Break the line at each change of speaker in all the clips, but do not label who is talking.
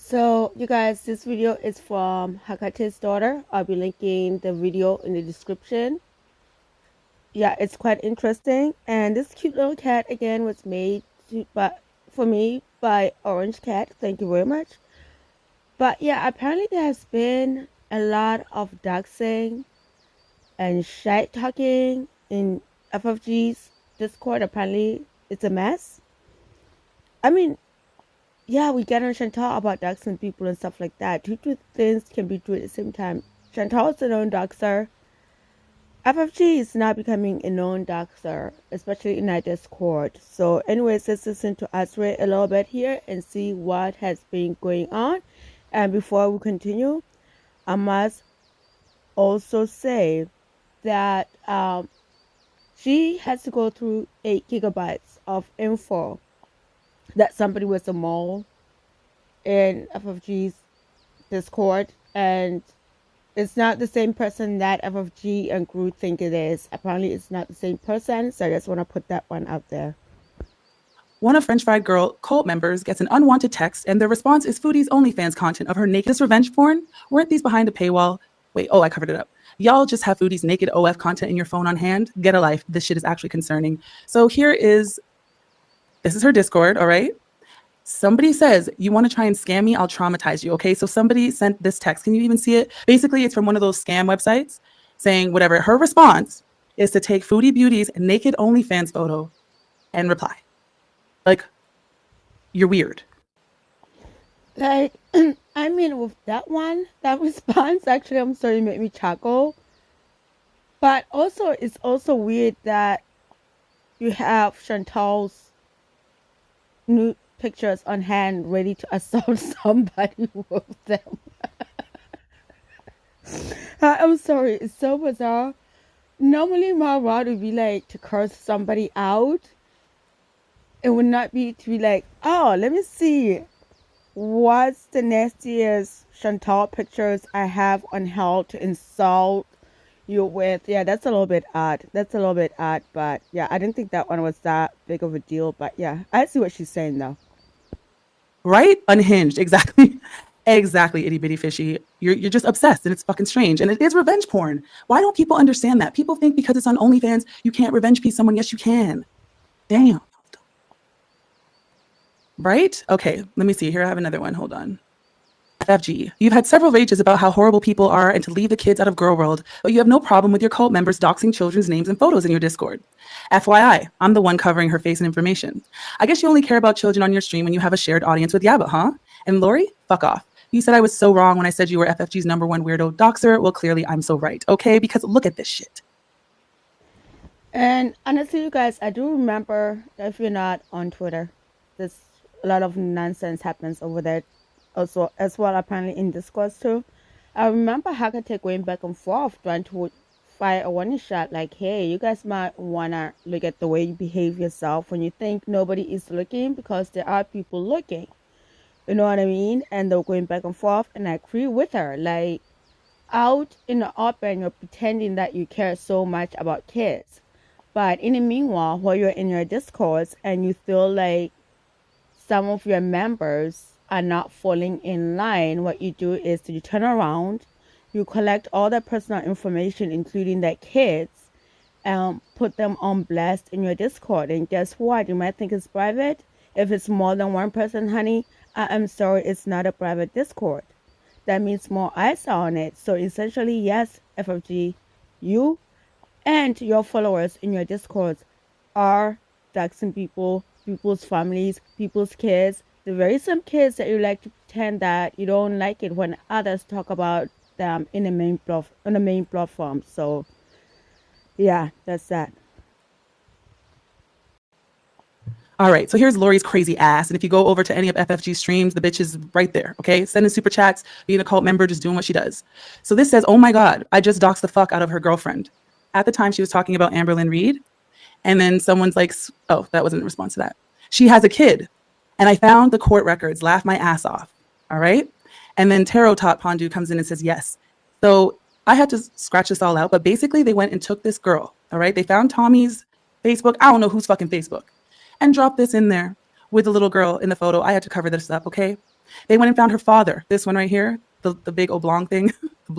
So, you guys, this video is from HEKATE'S Daughter. I'll be linking the video in the description. Yeah, it's quite interesting. And this cute little cat, again, was made for me by Orange Cat. Thank you very much. But yeah, apparently there has been a lot of doxing and shit talking in FFG's Discord. Apparently, it's a mess. I mean, yeah, we get on Chantal about doxing people and stuff like that. Two things can be true at the same time. Chantal is a known doxer. FFG is now becoming a known doxer, especially in our Discord. So anyways, let's listen to Asray a little bit here and see what has been going on. And before we continue, I must also say that she has to go through 8 gigabytes of info that somebody was a mole in FFG's Discord, and it's not the same person that FFG and Groot think it is. Apparently, it's not the same person, so I just want to put that one out there.
One of French Fried Girl cult members gets an unwanted text, and their response is Foodie's OnlyFans content of her naked. This revenge porn? Weren't these behind a paywall? Wait, I covered it up. Y'all just have Foodie's naked OF content in your phone on hand? Get a life. This shit is actually concerning. So this is her Discord, all right? Somebody says, you want to try and scam me? I'll traumatize you, okay? So somebody sent this text. Can you even see it? Basically, it's from one of those scam websites saying whatever. Her response is to take Foodie Beauty's naked OnlyFans photo and reply. Like, you're weird.
Like, I mean, with that one, that response, actually, I'm sorry, made me chuckle. But also, it's also weird that you have Chantal's nude pictures on hand ready to assault somebody with them. I'm sorry, it's so bizarre. Normally, my route would be like to curse somebody out. It would not be to be like, oh, let me see what's the nastiest Chantal pictures I have on held to insult you with. Yeah, that's a little bit odd. But yeah, I didn't think that one was that big of a deal. But yeah, I see what she's saying though.
Right? Unhinged. Exactly. Exactly, itty bitty fishy. You're just obsessed, and it's fucking strange. And it is revenge porn. Why don't people understand that? People think because it's on OnlyFans, you can't revenge piece someone. Yes, you can. Damn. Right? Okay, let me see. Here, I have another one. Hold on. FFG. You've had several rages about how horrible people are and to leave the kids out of girl world, but you have no problem with your cult members doxing children's names and photos in your Discord. FYI, I'm the one covering her face and information. I guess you only care about children on your stream when you have a shared audience with Yabba, huh? And Lori, fuck off. You said I was so wrong when I said you were FFG's #1 weirdo doxer. Well, clearly I'm so right, okay? Because look at this shit.
And honestly, you guys, I do remember, if you're not on Twitter, a lot of nonsense happens over there also as well, apparently in Discord too. I remember Hekate going back and forth trying to fire a warning shot like, hey, you guys might wanna look at the way you behave yourself when you think nobody is looking, because there are people looking. You know what I mean? And they're going back and forth, and I agree with her. Like, out in the open, you're pretending that you care so much about kids. But in the meanwhile, while you're in your Discords and you feel like some of your members are not falling in line, what you do is you turn around, you collect all their personal information, including their kids, and put them on blast in your Discord. And guess what? You might think it's private. If it's more than one person, honey, I am sorry, it's not a private Discord. That means more eyes are on it. So essentially, yes, FFG, you and your followers in your Discords are doxing people, people's families, people's kids, the very same kids that you like to pretend that you don't like it when others talk about them in the main platform. So yeah, that's that.
All right, so here's Lori's crazy ass. And if you go over to any of FFG's streams, the bitch is right there, okay? Sending super chats, being a cult member, just doing what she does. So this says, oh my God, I just doxed the fuck out of her girlfriend. At the time, she was talking about Amberlynn Reed. And then someone's like, oh, that wasn't in response to that. She has a kid. And I found the court records, laugh my ass off, all right? And then Tarot Tot Pondu comes in and says, yes. So I had to scratch this all out, but basically they went and took this girl, all right? They found Tommy's Facebook. I don't know whose fucking Facebook. And dropped this in there with the little girl in the photo. I had to cover this up, okay? They went and found her father, this one right here, the big oblong thing,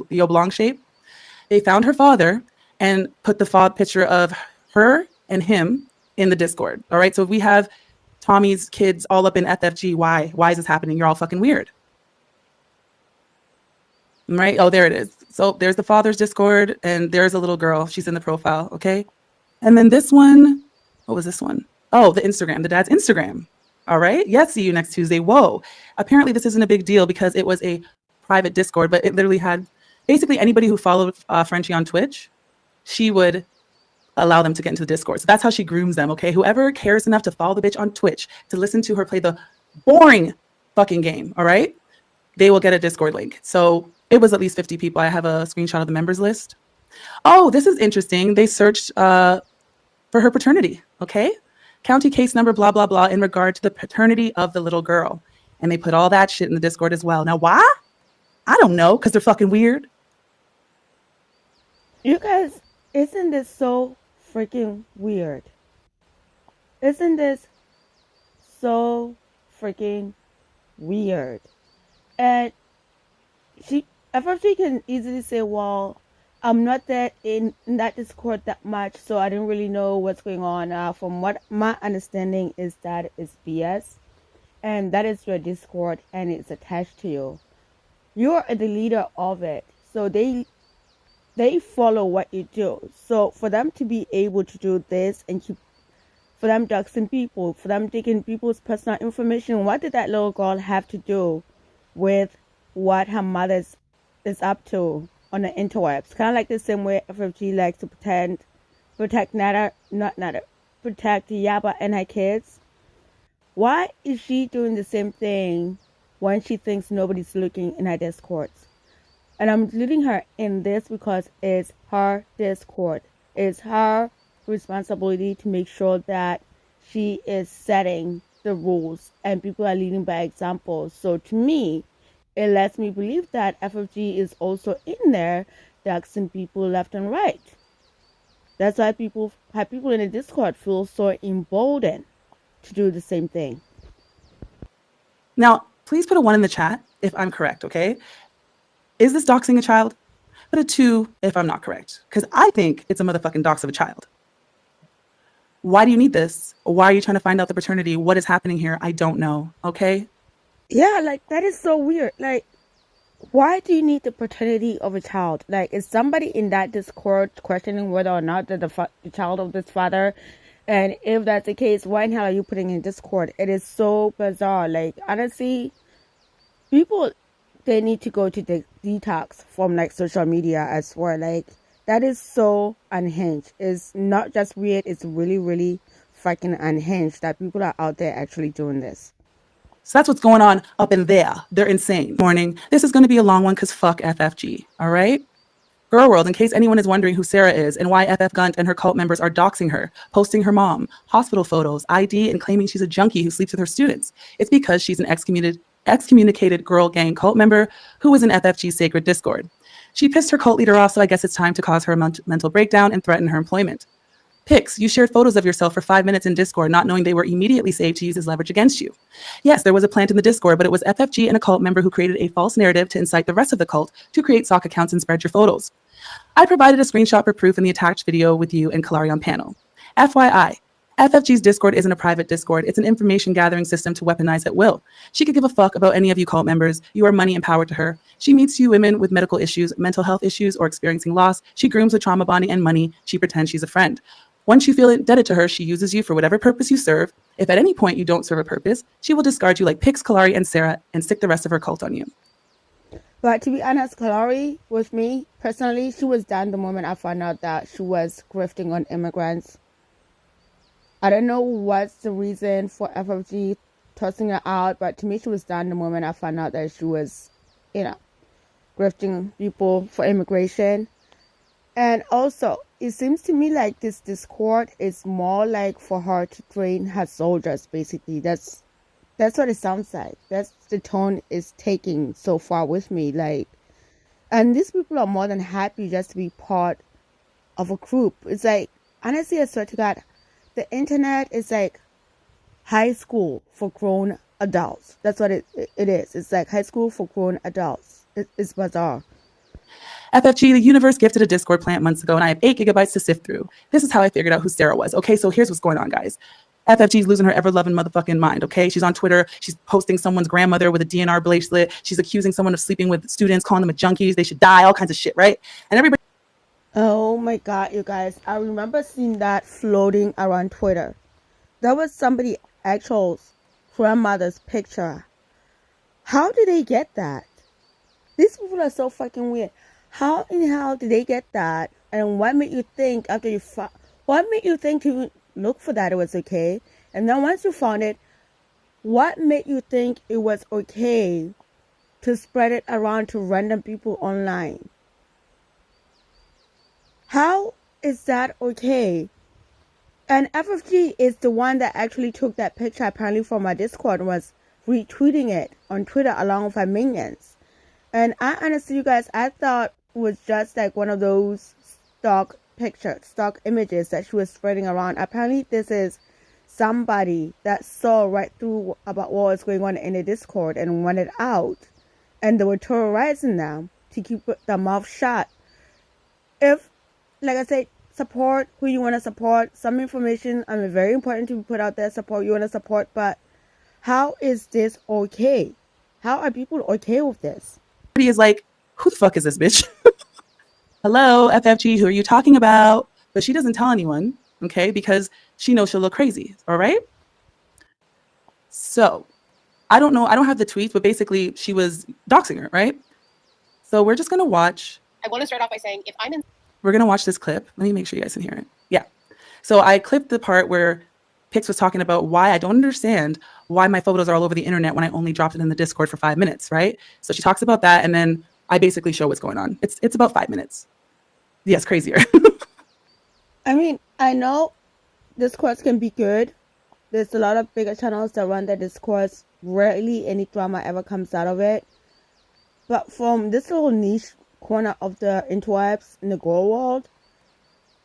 the oblong shape. They found her father and put the picture of her and him in the Discord. All right. So we have Tommy's kids all up in FFG. Why? Why is this happening? You're all fucking weird. Right. Oh, there it is. So there's the father's Discord and there's a little girl. She's in the profile. Okay. And then this one, what was this one? Oh, the Instagram, the dad's Instagram. All right. Yes. See you next Tuesday. Whoa. Apparently this isn't a big deal because it was a private Discord, but it literally had basically anybody who followed Frenchie on Twitch, she would allow them to get into the Discord. So that's how she grooms them. Okay. Whoever cares enough to follow the bitch on Twitch to listen to her play the boring fucking game. All right. They will get a Discord link. So it was at least 50 people. I have a screenshot of the members list. Oh, this is interesting. They searched for her paternity. Okay. County case number, blah, blah, blah, in regard to the paternity of the little girl. And they put all that shit in the Discord as well. Now, why? I don't know, because they're fucking weird.
You guys, isn't this so freaking weird? Isn't this so freaking weird? And FFG can easily say, well, I'm not that in that Discord that much, so I didn't really know what's going on. From what my understanding is that it's BS, and that is your Discord, and it's attached to you. You're the leader of it, so they follow what you do. So for them to be able to do this and for them doxing people, for them taking people's personal information, what did that little girl have to do with what her mother is up to on the interwebs? Kind of like the same way FFG likes to protect Yaba and her kids. Why is she doing the same thing when she thinks nobody's looking in her Discords? And I'm leading her in this because it's her Discord. It's her responsibility to make sure that she is setting the rules and people are leading by example. So to me, it lets me believe that FFG is also in there doxing people left and right. That's why people in the Discord feel so emboldened to do the same thing.
Now, please put a 1 in the chat if I'm correct, okay? Is this doxing a child? Put a 2 if I'm not correct, because I think it's a motherfucking dox of a child. Why do you need this? Why are you trying to find out the paternity? What is happening here? I don't know, okay?
Yeah, like, that is so weird. Like, why do you need the paternity of a child? Like, is somebody in that Discord questioning whether or not they're the child of this father? And if that's the case, why in hell are you putting in Discord? It is so bizarre. Like, honestly, people, they need to go to the detox from, like, social media as well. Like, that is so unhinged. It's not just weird, it's really, really fucking unhinged that people are out there actually doing this.
So that's what's going on up in there. They're insane. Morning. This is going to be a long one because fuck FFG. All right? Girl World, in case anyone is wondering who Sarah is and why FF Gunt and her cult members are doxing her, posting her mom, hospital photos, ID, and claiming she's a junkie who sleeps with her students. It's because she's an excommunicated girl gang cult member who was in FFG's sacred Discord. She pissed her cult leader off, so I guess it's time to cause her a mental breakdown and threaten her employment. Pix, you shared photos of yourself for 5 minutes in Discord, not knowing they were immediately saved to use as leverage against you. Yes, there was a plant in the Discord, but it was FFG and a cult member who created a false narrative to incite the rest of the cult to create sock accounts and spread your photos. I provided a screenshot for proof in the attached video with you and Kalari on panel. FYI, FFG's Discord isn't a private Discord. It's an information gathering system to weaponize at will. She could give a fuck about any of you cult members. You are money and power to her. She meets you women with medical issues, mental health issues, or experiencing loss. She grooms with trauma bonding and money. She pretends she's a friend. Once you feel indebted to her, she uses you for whatever purpose you serve. If at any point you don't serve a purpose, she will discard you like Pix, Kalari, and Sarah and stick the rest of her cult on you.
But to be honest, Kalari, with me, personally, she was done the moment I found out that she was grifting on immigrants. I don't know what's the reason for FFG tossing her out, but to me, she was done the moment I found out that she was, grifting people for immigration. And also, it seems to me like this Discord is more like for her to train her soldiers, basically. That's what it sounds like. That's the tone it's taking so far with me. Like, and these people are more than happy just to be part of a group. It's like, honestly, I swear to God, the internet is like high school for grown adults. That's what it is. It's like high school for grown adults. It's bizarre.
FFG, the universe gifted a Discord plant months ago, and I have 8 gigabytes to sift through. This is how I figured out who Sarah was. Okay, so here's what's going on, guys. FFG's losing her ever-loving motherfucking mind, okay? She's on Twitter. She's posting someone's grandmother with a DNR bracelet. She's accusing someone of sleeping with students, calling them a junkies. They should die, all kinds of shit, right? And everybody...
Oh my God, you guys. I remember seeing that floating around Twitter. That was somebody actual grandmother's picture. How did they get that? These people are so fucking weird. How in hell did they get that? And what made you think after you what made you think to look for that it was okay? And then once you found it, what made you think it was okay to spread it around to random people online? How is that okay? And FFG is the one that actually took that picture apparently from my Discord and was retweeting it on Twitter along with her minions. And I honestly, you guys, I thought it was just like one of those stock pictures, stock images that she was spreading around. Apparently this is somebody that saw right through about what was going on in the Discord and wanted out. And they were terrorizing them to keep their mouth shut. If, like I said, support who you want to support. Some information, very important to put out there, support you want to support. But how is this okay? How are people okay with this?
is like, who the fuck is this bitch? Hello, FFG, who are you talking about? But she doesn't tell anyone, okay? Because she knows she'll look crazy, all right? So, I don't know. I don't have the tweets, but basically she was doxing her, right? So we're just going to watch.
I want to start off by saying, if I'm in...
We're going to watch this clip. Let me make sure you guys can hear it. Yeah. So I clipped the part where Pix was talking about why I don't understand why my photos are all over the internet when I only dropped it in the Discord for 5 minutes, right? So she talks about that, and then I basically show what's going on. It's about 5 minutes. Yes, crazier.
I know Discords can be good. There's a lot of bigger channels that run their Discords. Rarely any drama ever comes out of it. But from this little niche corner of the interwebs in the girl world,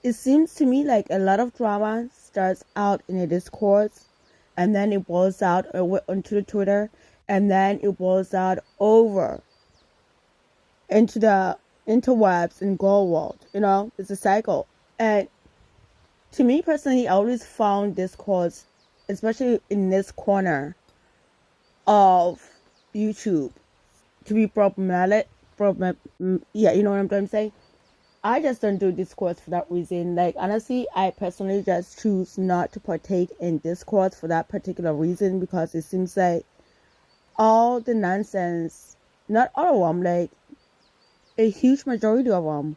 it seems to me like a lot of drama starts out in the Discords, and then it boils out onto the Twitter, and then it boils out over into the interwebs and girl world. You know, it's a cycle. And to me personally, I always found Discords, especially in this corner of YouTube, to be problematic. Yeah, you know what I'm trying to say? I just don't do Discords for that reason. Like, honestly, I personally just choose not to partake in Discords for that particular reason, because it seems like all the nonsense, not all of them, like a huge majority of them,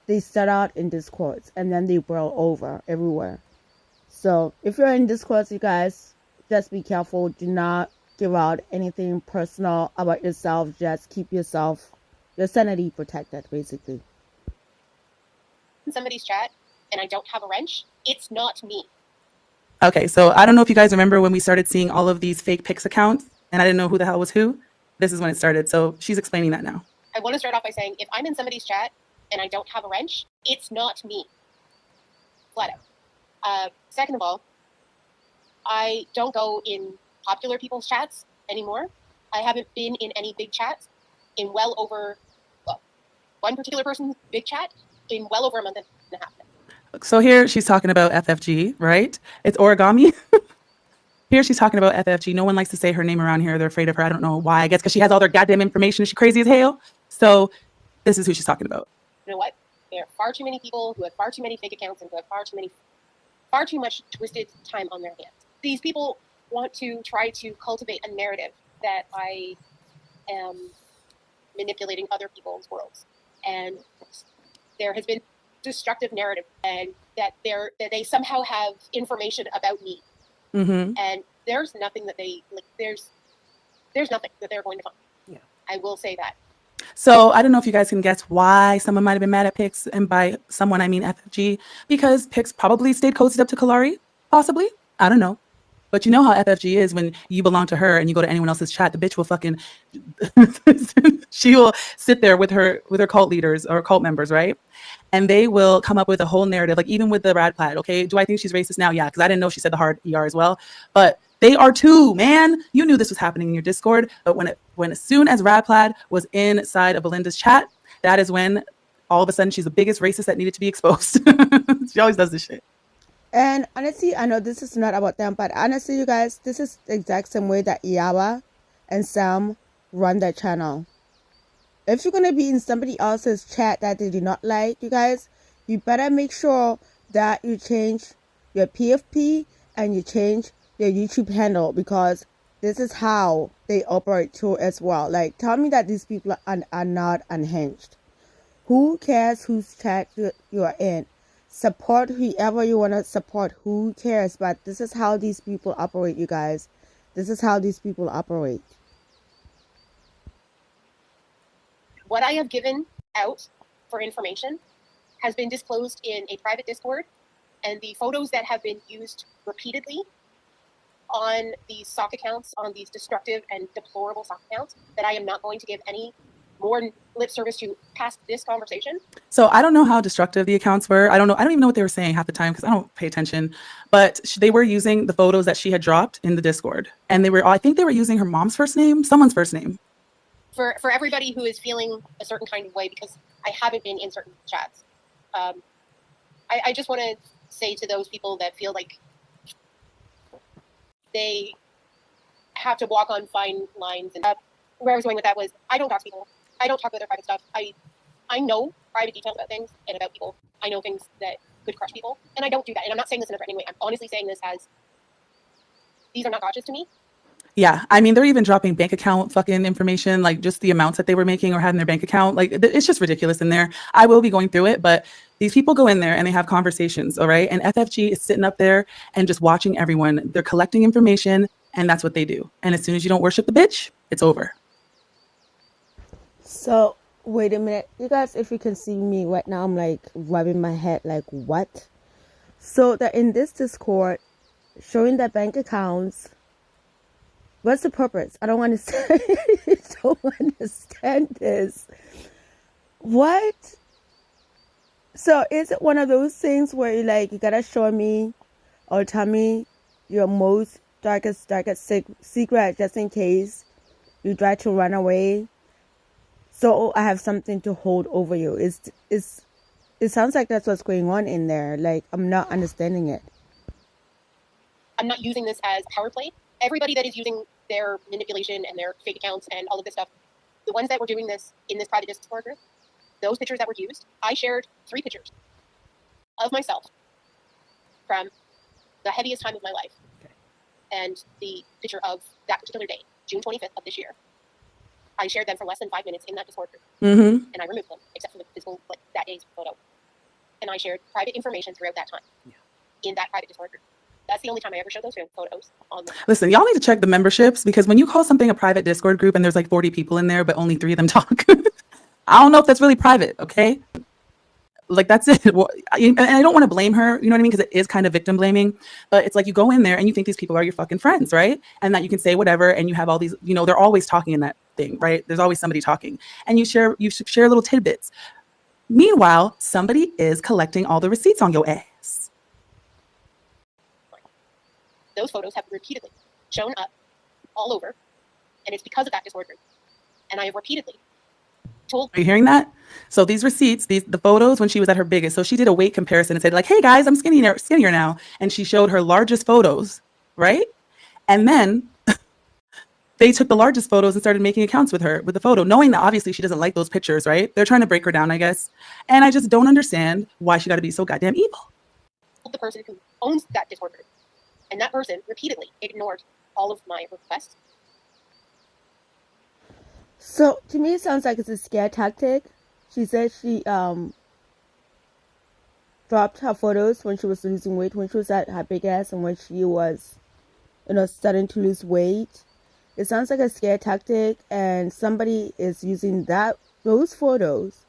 they start out in Discords and then they boil over everywhere. So if you're in Discords, you guys, just be careful. Do not give out anything personal about yourself. Just keep your sanity protected, basically.
In somebody's chat and I don't have a wrench, it's not me.
Okay, so I don't know if you guys remember when we started seeing all of these fake Pix accounts and I didn't know who the hell was who. This is when it started. So she's explaining that now.
I want to start off by saying, if I'm in somebody's chat and I don't have a wrench, it's not me. Flat out. Second of all, I don't go in popular people's chats anymore. I haven't been in any big chats in well over, one particular person's big chat in well over a month and a half now.
So here she's talking about FFG, right? It's origami. Here she's talking about FFG. No one likes to say her name around here. They're afraid of her. I don't know why. I guess because she has all their goddamn information. She's crazy as hell. So this is who she's talking about.
You know what? There are far too many people who have far too many fake accounts and who have far too much twisted time on their hands. These people want to try to cultivate a narrative that I am manipulating other people's worlds. And there has been destructive narrative, and that they somehow have information about me.
Mm-hmm.
And there's nothing that they like. There's nothing that they're going to find.
Yeah,
I will say that.
So I don't know if you guys can guess why someone might have been mad at Pix, and by someone I mean FFG, because Pix probably stayed cozied up to Kalari, possibly. I don't know. But you know how FFG is when you belong to her and you go to anyone else's chat, the bitch will fucking, she will sit there with her cult leaders or cult members, right? And they will come up with a whole narrative, like even with the Rad Plaid, okay? Do I think she's racist now? Yeah, because I didn't know she said the hard ER as well. But They are too, man. You knew this was happening in your Discord, but as soon as Radplaid was inside of Belinda's chat, that is when all of a sudden she's the biggest racist that needed to be exposed. She always does this shit.
And honestly, I know this is not about them, but honestly, you guys, this is the exact same way that Iawa and Sam run their channel. If you're going to be in somebody else's chat that they do not like, you guys, you better make sure that you change your PFP and you change your YouTube handle, because this is how they operate too as well. Like, tell me that these people are not unhinged. Who cares whose chat you are in? Support whoever you want to support. Who cares? But this is how these people operate, you guys. This is how these people operate.
What I have given out for information has been disclosed in a private Discord, and the photos that have been used repeatedly on these sock accounts, on these destructive and deplorable sock accounts, that I am not going to give any more lip service to past this conversation.
So I don't know how destructive the accounts were. I don't even know what they were saying half the time because I don't pay attention. But they were using the photos that she had dropped in the Discord, and I think they were using her mom's first name, someone's first name.
For everybody who is feeling a certain kind of way because I haven't been in certain chats, I just want to say to those people that feel like they have to walk on fine lines, and where I was going with that was, I don't dox people. I don't talk about their private stuff. I know private details about things and about people. I know things that could crush people, and I don't do that. And I'm not saying this in a threatening way. I'm honestly saying this as, these are not gotchas to me.
Yeah, I mean, they're even dropping bank account fucking information, like just the amounts that they were making or had in their bank account. Like, it's just ridiculous in there. I will be going through it, but these people go in there and they have conversations, all right? And FFG is sitting up there and just watching everyone. They're collecting information, and that's what they do. And as soon as you don't worship the bitch, it's over.
So, wait a minute. You guys, if you can see me right now, I'm like rubbing my head like, what? So, they're in this Discord showing their bank accounts. What's the purpose? I don't understand. I don't understand this. What? So is it one of those things where you gotta show me or tell me your most darkest secret just in case you try to run away? So I have something to hold over you. It sounds like that's what's going on in there. Like, I'm not understanding it.
I'm not using this as power play. Everybody that is using their manipulation and their fake accounts and all of this stuff, the ones that were doing this in this private Discord group, those pictures that were used, I shared 3 pictures of myself from the heaviest time of my life. Okay. And the picture of that particular day, June 25th of this year. I shared them for less than 5 minutes in that Discord group. Mm-hmm. And I removed them, except for the physical, like, that day's photo. And I shared private information throughout that time in that private Discord group. That's the only time I ever showed those photos on the...
Listen, y'all need to check the memberships, because when you call something a private Discord group and there's like 40 people in there, but only 3 of them talk, I don't know if that's really private, okay? Like, that's it. Well, and I don't want to blame her, you know what I mean? Because it is kind of victim blaming, but it's like you go in there and you think these people are your fucking friends, right? And that you can say whatever, and you have all these, you know, they're always talking in that thing, right? There's always somebody talking, and you share little tidbits. Meanwhile, somebody is collecting all the receipts on your ass.
Those photos have repeatedly shown up all over, and it's because of that Discord group. And I have repeatedly told...
Are you hearing that? So these receipts, the photos when she was at her biggest, so she did a weight comparison and said, like, hey guys, I'm skinnier now. And she showed her largest photos, right? And then they took the largest photos and started making accounts with her with the photo, knowing that obviously she doesn't like those pictures, right? They're trying to break her down, I guess. And I just don't understand why she got to be so goddamn evil.
The person who owns that Discord group. And that person repeatedly ignored all of my requests.
So to me, it sounds like it's a scare tactic. She said she dropped her photos when she was losing weight, when she was at her big ass, and when she was, starting to lose weight. It sounds like a scare tactic, and somebody is using those photos,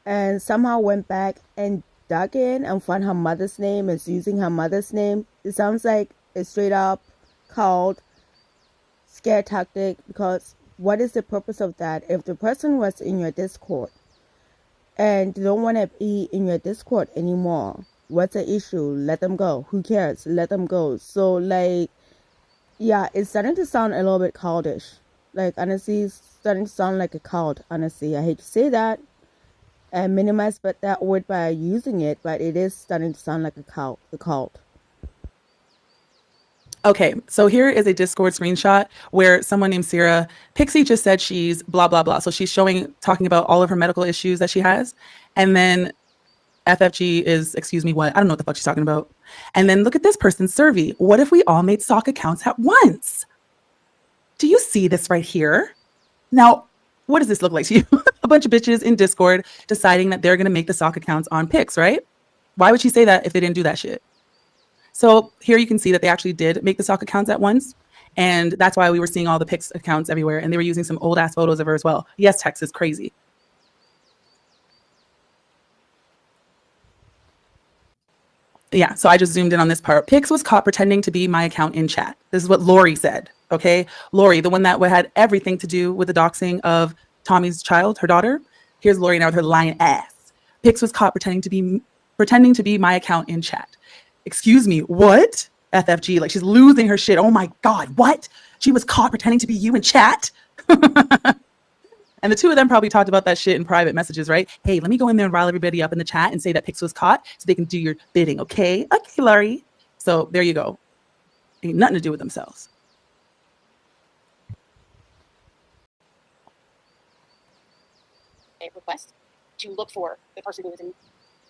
and somehow went back and dug in and found her mother's name and is using her mother's name. It sounds like it's straight up called scare tactic, because what is the purpose of that? If the person was in your Discord and they don't want to be in your Discord anymore, what's the issue? Let them go. Who cares? Let them go. So, like, Yeah, it's starting to sound a little bit cultish. Like, honestly, it's starting to sound like a cult, honestly. I hate to say that and minimize but that word by using it, but it is starting to sound like a cult.
Okay, so here is a Discord screenshot where someone named Sarah Pixie just said she's blah blah blah. So she's talking about all of her medical issues that she has, and then FFG is, excuse me, what? I don't know what the fuck she's talking about. And then look at this person's survey. What if we all made sock accounts at once? Do you see this right here? Now, what does this look like to you? A bunch of bitches in Discord deciding that they're going to make the sock accounts on Pix, right? Why would she say that if they didn't do that shit? So here you can see that they actually did make the sock accounts at once. And that's why we were seeing all the Pix accounts everywhere. And they were using some old ass photos of her as well. Yes, Tex is crazy. Yeah, so I just zoomed in on this part. Pix was caught pretending to be my account in chat. This is what Lori said, okay? Lori, the one that had everything to do with the doxing of Tommy's child, her daughter. Here's Lori now with her lying ass. Pix was caught pretending to be my account in chat. Excuse me, what? FFG, like she's losing her shit. Oh my God, what? She was caught pretending to be you in chat? And the two of them probably talked about that shit in private messages, right? Hey, let me go in there and rile everybody up in the chat and say that Pix was caught so they can do your bidding, okay? Okay, Laurie. So there you go. Ain't nothing to do with themselves.
A request to look for the person who was in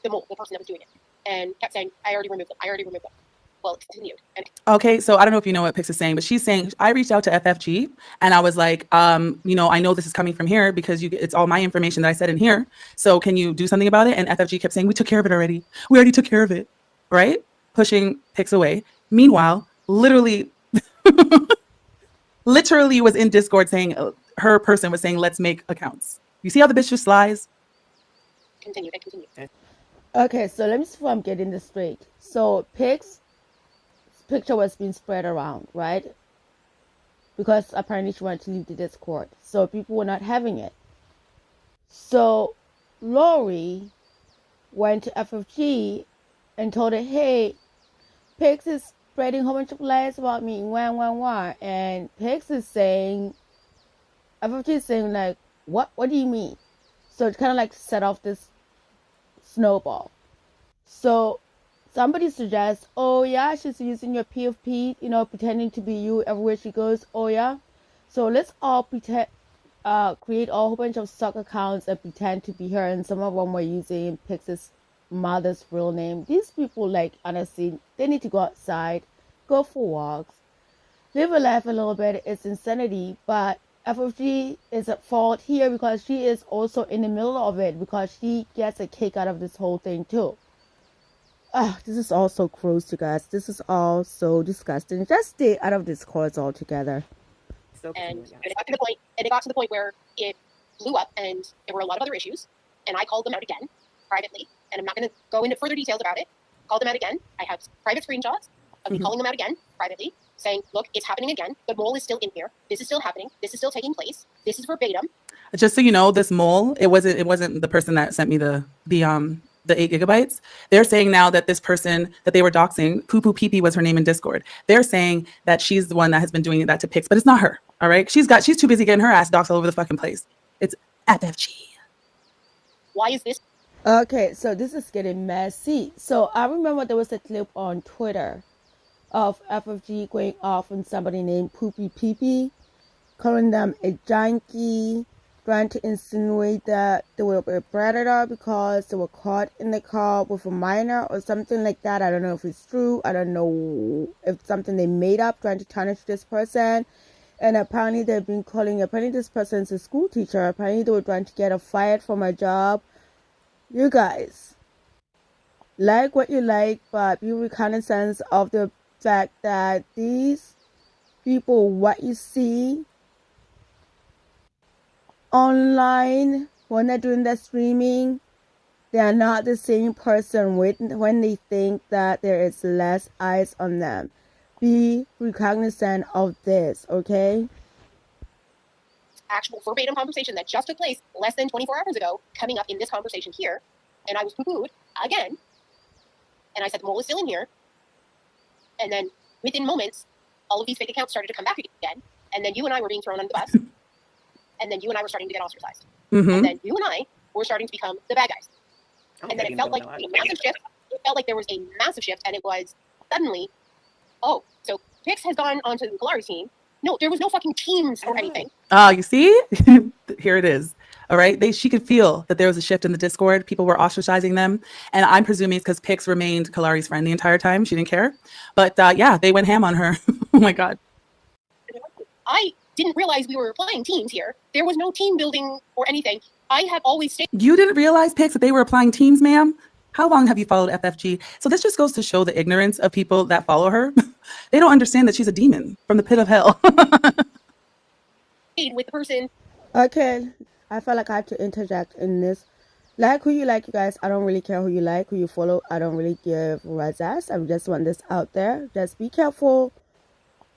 the person that was doing it, and kept saying, I already removed them. Well, it continued.
Okay, so I don't know if you know what Pix is saying, but she's saying, I reached out to FFG and I was like, I know this is coming from here because it's all my information that I said in here. So can you do something about it? And FFG kept saying, we took care of it already. We already took care of it, right? Pushing Pix away. Meanwhile, literally was in Discord saying, her person was saying, let's make accounts. You see how the bitch just lies?
Continue.
Okay, so let me see if I'm getting this straight. So Pix picture was being spread around, right? Because apparently she wanted to leave the Discord, so people were not having it. So Lori went to FFG and told her, hey, Pix is spreading a whole bunch of lies about me, wah. And Pix is saying, FFG is saying like, what do you mean? So it kind of like set off this snowball. So somebody suggests, oh yeah, she's using your PFP, pretending to be you everywhere she goes. Oh yeah, so let's all pretend, create a whole bunch of stock accounts and pretend to be her. And some of them were using Pix's mother's real name. These people, like, honestly, they need to go outside, go for walks, live a life a little bit. It's insanity, but FFG is at fault here because she is also in the middle of it, because she gets a kick out of this whole thing too. This is all so gross, you guys. This is all so disgusting. Just stay out of this course altogether.
And it got to the point where it blew up, and there were a lot of other issues. And I called them out again, privately. And I'm not going to go into further details about it. Called them out again. I have private screenshots of me calling them out again, privately, saying, look, it's happening again. The mole is still in here. This is still happening. This is still taking place. This is verbatim.
Just so you know, this mole, it wasn't the person that sent me the 8 gigabytes. They're saying now that this person that they were doxing, Poo Poo Pee Pee was her name in Discord. They're saying that she's the one that has been doing that to Pix, but it's not her. All right. She's too busy getting her ass doxed all over the fucking place. It's FFG.
Why is this?
Okay, so this is getting messy. So I remember there was a clip on Twitter of FFG going off on somebody named Poopy Pee Pee, calling them a junkie, trying to insinuate that they were a predator because they were caught in the car with a minor or something like that. I don't know if it's true. I don't know if it's something they made up, trying to tarnish this person. And apparently this person's a school teacher. Apparently they were trying to get her fired from her job. You guys, like what you like, but be cognizant of the fact that these people, what you see online when they're doing their streaming, they are not the same person when they think that there is less eyes on them. Be cognizant of this, okay?
Actual verbatim conversation that just took place less than 24 hours ago coming up in this conversation here, and I was poo-pooed again, and I said the mole is still in here, and then within moments all of these fake accounts started to come back again. And then you and I were being thrown under the bus. And then you and I were starting to get ostracized. And then you and I were starting to become the bad guys. And then it felt like a massive shift. It felt like there was a massive shift, and it was suddenly, oh, so Pix has gone onto the Kalari's team. No, there was no fucking teams or anything.
You see? Here it is. All right. She could feel that there was a shift in the Discord. People were ostracizing them. And I'm presuming it's because Pix remained Kalari's friend the entire time. She didn't care. But yeah, they went ham on her. Oh my God.
I didn't realize we were playing teams here. There was no team building or anything. I have always stayed.
You didn't realize, Pix, that they were applying teams, ma'am? How long have you followed FFG? So this just goes to show the ignorance of people that follow her. They don't understand that she's a demon from the pit of hell.
With the person.
Okay, I felt like I had to interject in this. Like who you like, you guys. I don't really care who you like, who you follow. I don't really give razas. I just want this out there. Just be careful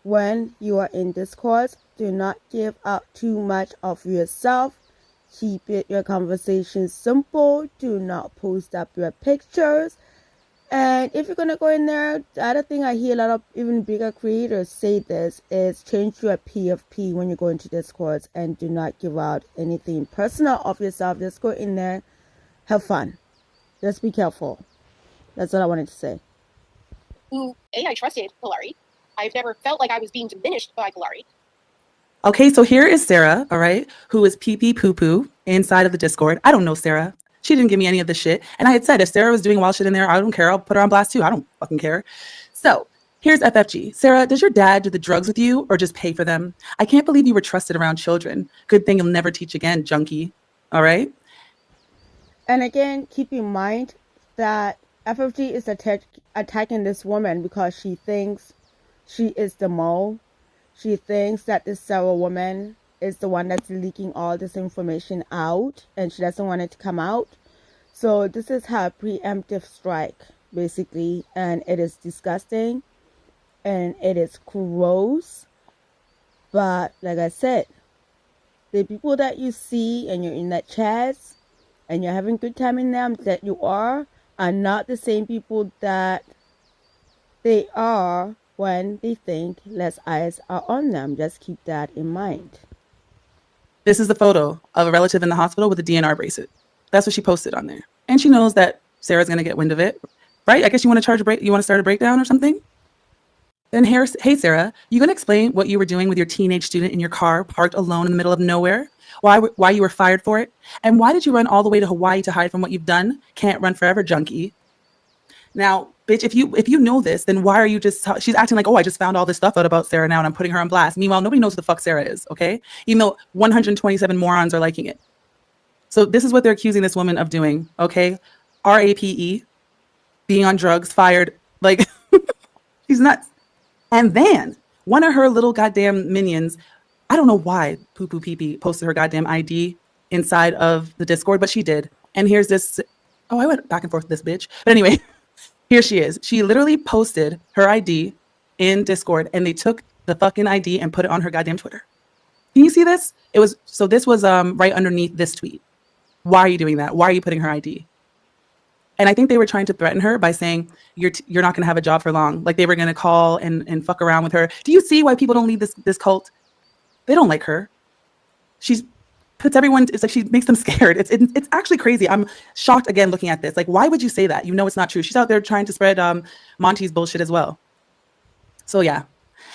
when you are in Discord. Do not give out too much of yourself. Keep your conversation simple. Do not post up your pictures. And if you're going to go in there, the other thing I hear a lot of even bigger creators say this is change your PFP when you go into Discord and do not give out anything personal of yourself. Just go in there, have fun. Just be careful. That's what I wanted to say.
I trusted Kalari. I've never felt like I was being diminished by Kalari.
Okay, so here is Sarah, all right, who is pee-pee poo-poo inside of the Discord. I don't know Sarah. She didn't give me any of the shit. And I had said, if Sarah was doing wild shit in there, I don't care. I'll put her on blast too. I don't fucking care. So here's FFG. Sarah, does your dad do the drugs with you or just pay for them? I can't believe you were trusted around children. Good thing you'll never teach again, junkie. All right?
And again, keep in mind that FFG is attacking this woman because she thinks she is the mole. She thinks that this Sarah woman is the one that's leaking all this information out, and she doesn't want it to come out. So this is her preemptive strike, basically, and it is disgusting, and it is gross. But like I said, the people that you see and you're in that chat and you're having good time in them that you are not the same people that they are when they think less eyes are on them. Just keep that in mind.
This is the photo of a relative in the hospital with a DNR bracelet. That's what she posted on there. And she knows that Sarah's going to get wind of it, right? I guess you want to start a breakdown or something? Then hey, Sarah, you going to explain what you were doing with your teenage student in your car, parked alone in the middle of nowhere? Why you were fired for it? And why did you run all the way to Hawaii to hide from what you've done? Can't run forever, junkie. Now, bitch, if you know this, then why are you she's acting like, oh, I just found all this stuff out about Sarah now and I'm putting her on blast. Meanwhile, nobody knows who the fuck Sarah is, okay? Even though 127 morons are liking it. So this is what they're accusing this woman of doing, okay? RAPE, being on drugs, fired, like, she's nuts. And then one of her little goddamn minions, I don't know why Poo Poo Pee Pee posted her goddamn ID inside of the Discord, but she did. And here's this, oh, I went back and forth with this bitch. But anyway, here she is. She literally posted her ID in Discord and they took the fucking ID and put it on her goddamn Twitter. Can you see this? This was right underneath this tweet. Why are you doing that? Why are you putting her ID? And I think they were trying to threaten her by saying, you're not going to have a job for long. Like they were going to call and fuck around with her. Do you see why people don't leave this cult? They don't like her. She puts everyone, it's like she makes them scared. It's actually crazy. I'm shocked again looking at this. Like, why would you say that? You know it's not true. She's out there trying to spread Monty's bullshit as well. So yeah.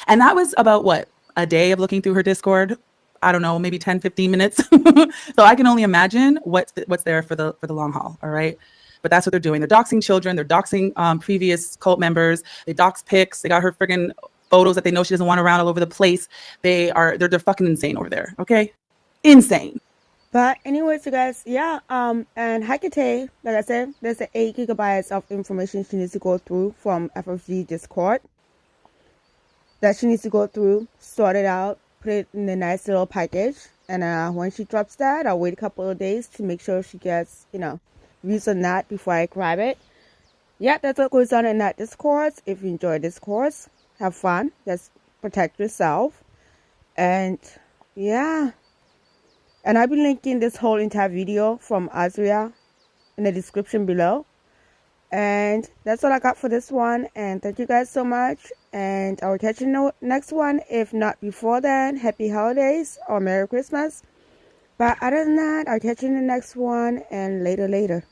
And that was about what? A day of looking through her Discord? I don't know, maybe 10, 15 minutes. So I can only imagine what's there for the long haul. All right. But that's what they're doing. They're doxing children. They're doxing previous cult members. They dox Pix. They got her friggin' photos that they know she doesn't want around all over the place. They're fucking insane over there. Okay. Insane.
But anyways, you guys, yeah, and Hekate, like I said, there's 8 gigabytes of information she needs to go through from FFG Discord that she needs to go through, sort it out, put it in a nice little package, and when she drops that, I'll wait a couple of days to make sure she gets, views on that before I grab it. Yeah, that's what goes on in that Discord. If you enjoy Discord, have fun, just protect yourself, and yeah. And I'll be linking this whole entire video from Azria in the description below. And that's all I got for this one. And thank you guys so much. And I'll catch you in the next one. If not before then, happy holidays or Merry Christmas. But other than that, I'll catch you in the next one and later.